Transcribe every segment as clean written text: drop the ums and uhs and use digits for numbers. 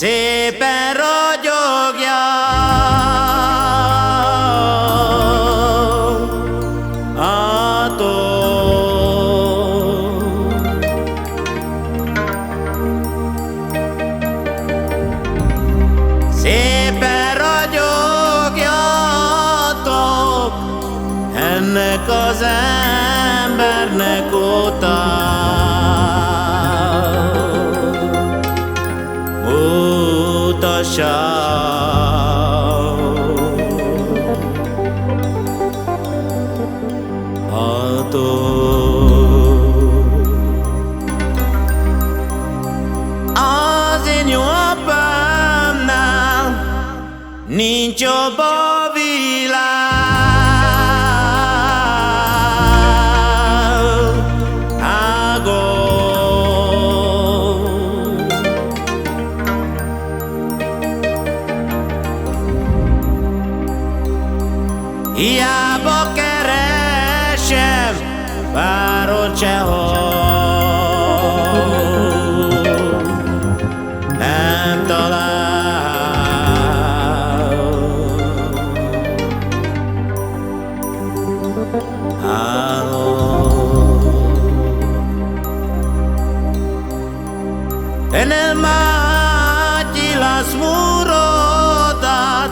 szépen ragyogja a tó. Szépen ragyogja a tó, ennek az embernek óta az én jó apámnál nincs jobb a világon. Hiába keresem, bárhol sehol nem talál. En el mar y las murotas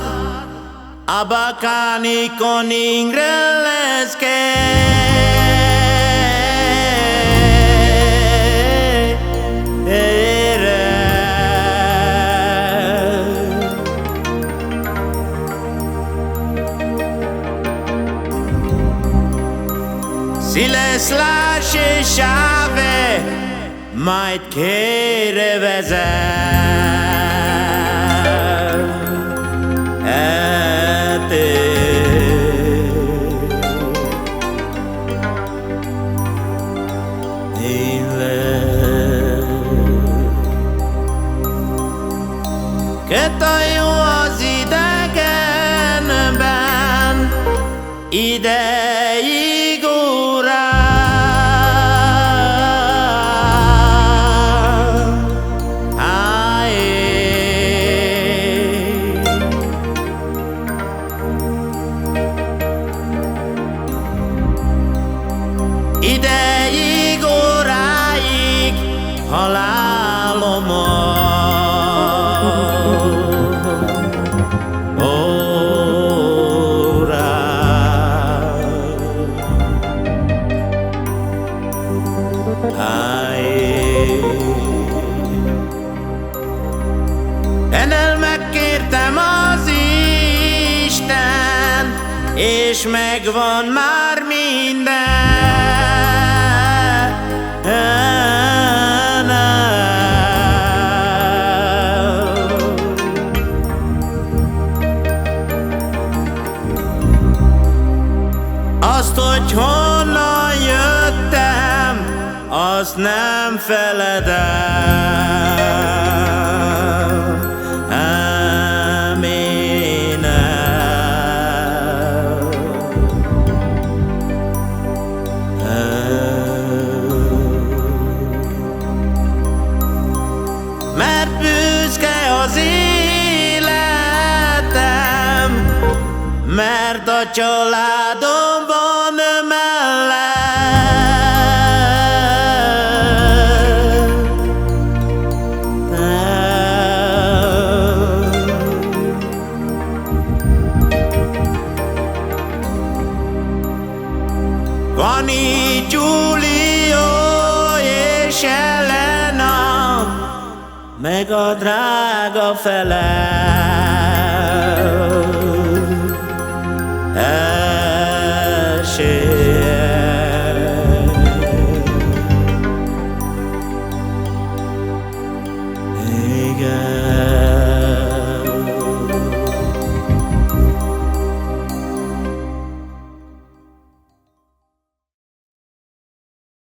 abacani con ingreles si les lasce chave, majd kére vezet Keta jó az idegenben, ideig órán. Ideig óráig halálomon. Ennél megkértem az Isten, és megvan már minden. Azt, hogy honnan jöttem, azt nem feledem. Mert büszke az életem, mert a családom van mellett. Vani, Giulio és Elena, meg a drága fele. Elsér.